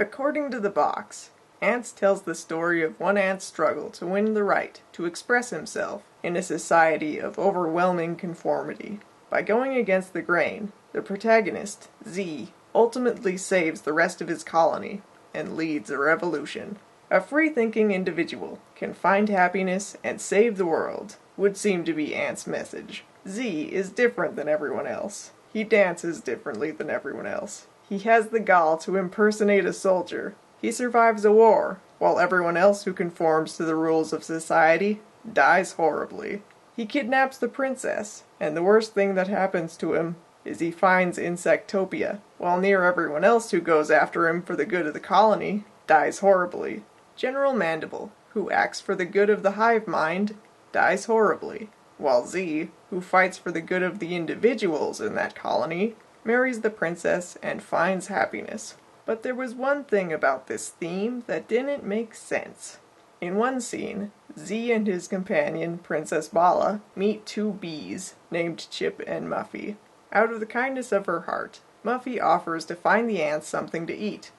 According to the box, Antz tells the story of one ant's struggle to win the right to express himself in a society of overwhelming conformity. By going against the grain, the protagonist, Z, ultimately saves the rest of his colony and leads a revolution. A free-thinking individual can find happiness and save the world, would seem to be Antz's message. Z is different than everyone else. He dances differently than everyone else. He has the gall to impersonate a soldier. He survives a war, while everyone else who conforms to the rules of society dies horribly. He kidnaps the princess, and the worst thing that happens to him is he finds Insectopia, while near everyone else who goes after him for the good of the colony dies horribly. General Mandible, who acts for the good of the hive mind, dies horribly, while Z, who fights for the good of the individuals in that colony, marries the princess and finds happiness. But there was one thing about this theme that didn't make sense. In one scene, Z and his companion, Princess Bala, meet two bees named Chip and Muffy. Out of the kindness of her heart, Muffy offers to find the ants something to eat.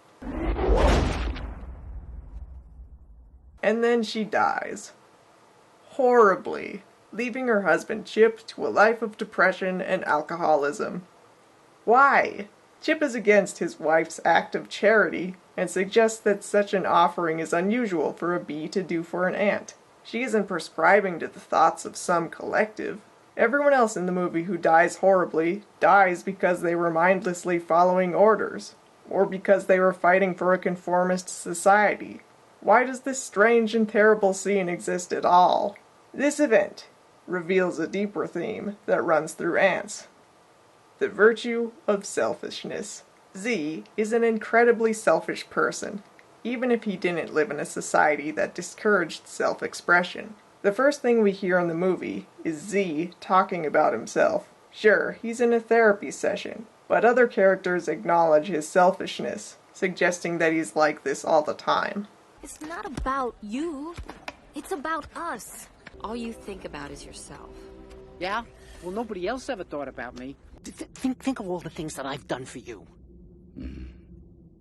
And then she dies. Horribly, leaving her husband Chip to a life of depression and alcoholism. Why? Chip is against his wife's act of charity and suggests that such an offering is unusual for a bee to do for an ant. She isn't prescribing to the thoughts of some collective. Everyone else in the movie who dies horribly dies because they were mindlessly following orders, or because they were fighting for a conformist society. Why does this strange and terrible scene exist at all? This event reveals a deeper theme that runs through Antz. The virtue of selfishness. Z is an incredibly selfish person, even if he didn't live in a society that discouraged self-expression. The first thing we hear in the movie is Z talking about himself. Sure, he's in a therapy session, but other characters acknowledge his selfishness, suggesting that he's like this all the time. It's not about you. It's about us. All you think about is yourself. Yeah? Well, nobody else ever thought about me. Think of all the things that I've done for you.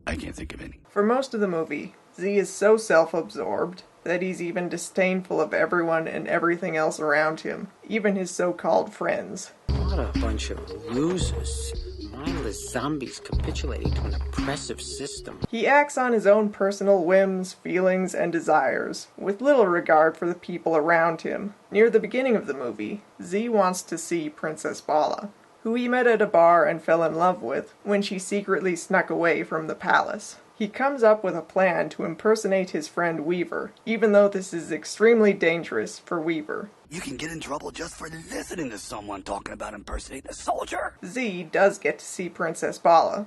I can't think of any. For most of the movie, Z is so self-absorbed that he's even disdainful of everyone and everything else around him, even his so-called friends. What a bunch of losers. Mindless zombies capitulating to an oppressive system. He acts on his own personal whims, feelings, and desires, with little regard for the people around him. Near the beginning of the movie, Z wants to see Princess Bala, who he met at a bar and fell in love with when she secretly snuck away from the palace. He comes up with a plan to impersonate his friend Weaver, even though this is extremely dangerous for Weaver. You can get in trouble just for listening to someone talking about impersonating a soldier. Z does get to see Princess Bala,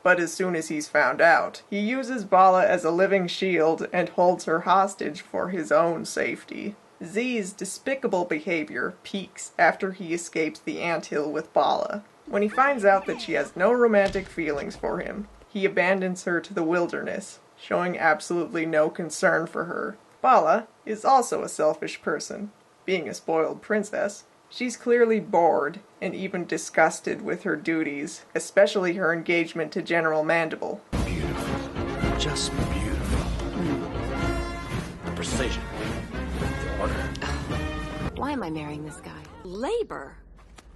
but as soon as he's found out, he uses Bala as a living shield and holds her hostage for his own safety. Z's despicable behavior peaks after he escapes the anthill with Bala. When he finds out that she has no romantic feelings for him, he abandons her to the wilderness, showing absolutely no concern for her. Bala is also a selfish person. Being a spoiled princess, she's clearly bored and even disgusted with her duties, especially her engagement to General Mandible. Beautiful. Just beautiful. The precision. The order. Why am I marrying this guy? Labor?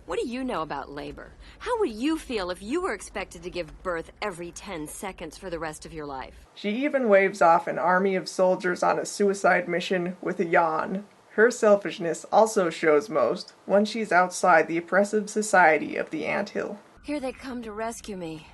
What do you know about labor? How would you feel if you were expected to give birth every 10 seconds for the rest of your life? She even waves off an army of soldiers on a suicide mission with a yawn. Her selfishness also shows most when she's outside the oppressive society of the anthill. Here they come to rescue me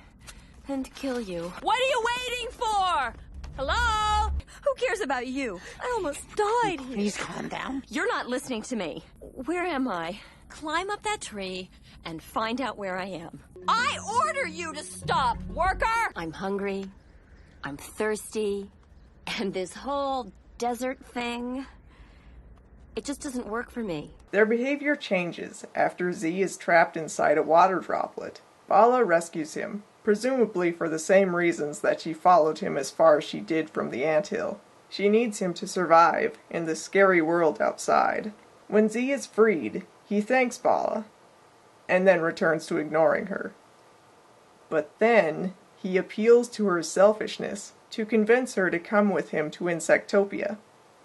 and kill you. What are you waiting for? Hello? Who cares about you? I almost died here. Please calm down. You're not listening to me. Where am I? Climb up that tree and find out where I am. I order you to stop, worker! I'm hungry. I'm thirsty. And this whole desert thing, it just doesn't work for me. Their behavior changes after Z is trapped inside a water droplet. Bala rescues him, presumably for the same reasons that she followed him as far as she did from the anthill. She needs him to survive in the scary world outside. When Z is freed, he thanks Bala, and then returns to ignoring her. But then, he appeals to her selfishness to convince her to come with him to Insectopia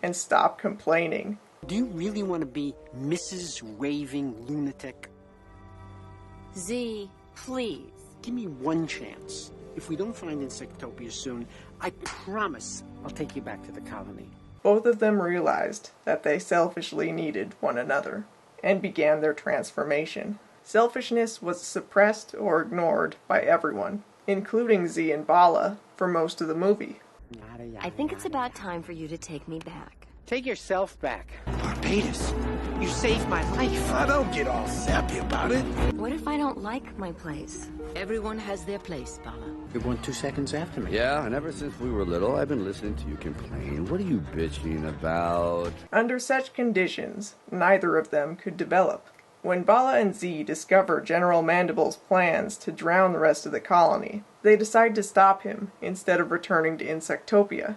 and stop complaining. Do you really want to be Mrs. Raving Lunatic? Z, please. Give me one chance. If we don't find Insectopia soon, I promise I'll take you back to the colony. Both of them realized that they selfishly needed one another, and began their transformation. Selfishness was suppressed or ignored by everyone, including Z and Bala, for most of the movie. I think it's about time for you to take me back. Take yourself back. Barbados. You saved my life. I don't get all sappy about it. What if I don't like my place? Everyone has their place, Bala. You're 1-2 seconds after me. Yeah, and ever since we were little, I've been listening to you complain. What are you bitching about? Under such conditions, neither of them could develop. When Bala and Z discover General Mandible's plans to drown the rest of the colony, they decide to stop him instead of returning to Insectopia.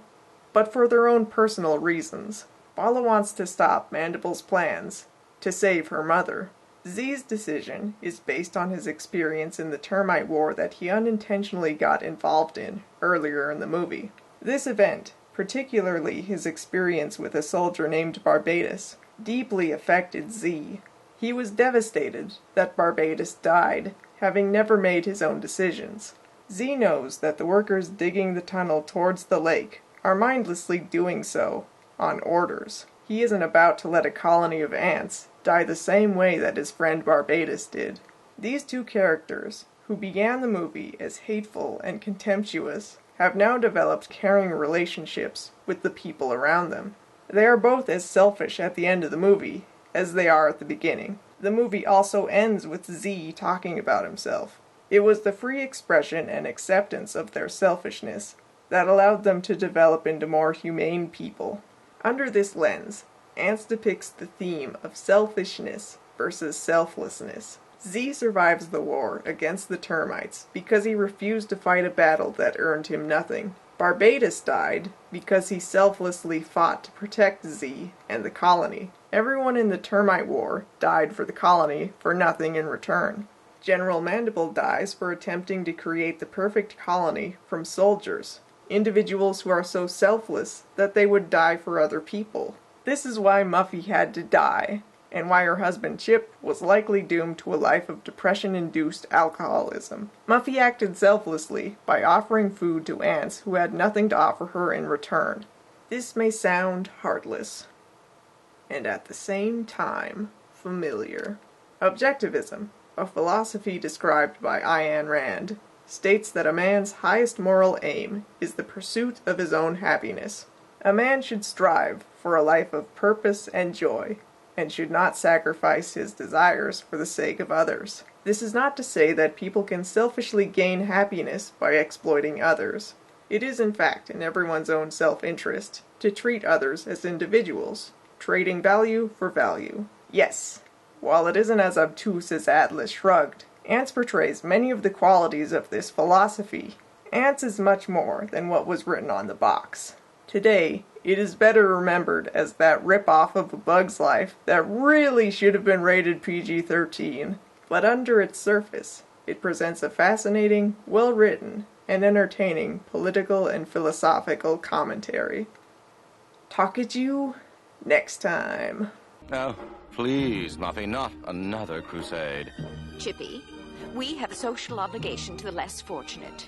But for their own personal reasons. Bala wants to stop Mandible's plans to save her mother. Z's decision is based on his experience in the termite war that he unintentionally got involved in earlier in the movie. This event, particularly his experience with a soldier named Barbados, deeply affected Z. He was devastated that Barbados died, having never made his own decisions. Z knows that the workers digging the tunnel towards the lake are mindlessly doing so on orders. He isn't about to let a colony of ants die the same way that his friend Barbados did. These two characters, who began the movie as hateful and contemptuous, have now developed caring relationships with the people around them. They are both as selfish at the end of the movie as they are at the beginning. The movie also ends with Z talking about himself. It was the free expression and acceptance of their selfishness that allowed them to develop into more humane people. Under this lens, Antz depicts the theme of selfishness versus selflessness. Z survives the war against the termites because he refused to fight a battle that earned him nothing. Barbados died because he selflessly fought to protect Z and the colony. Everyone in the termite war died for the colony for nothing in return. General Mandible dies for attempting to create the perfect colony from soldiers, individuals who are so selfless that they would die for other people. This is why Muffy had to die, and why her husband Chip was likely doomed to a life of depression-induced alcoholism. Muffy acted selflessly by offering food to ants who had nothing to offer her in return. This may sound heartless, and at the same time familiar. Objectivism, a philosophy described by Ayn Rand, states that a man's highest moral aim is the pursuit of his own happiness. A man should strive for a life of purpose and joy, and should not sacrifice his desires for the sake of others. This is not to say that people can selfishly gain happiness by exploiting others. It is in fact in everyone's own self-interest to treat others as individuals, trading value for value. Yes, while it isn't as obtuse as Atlas Shrugged, Antz portrays many of the qualities of this philosophy. Antz is much more than what was written on the box. Today, it is better remembered as that rip-off of A Bug's Life that really should have been rated PG-13, but under its surface, it presents a fascinating, well-written, and entertaining political and philosophical commentary. Talk at you next time. Oh, please, Muffy, not another crusade. Chippy, we have a social obligation to the less fortunate.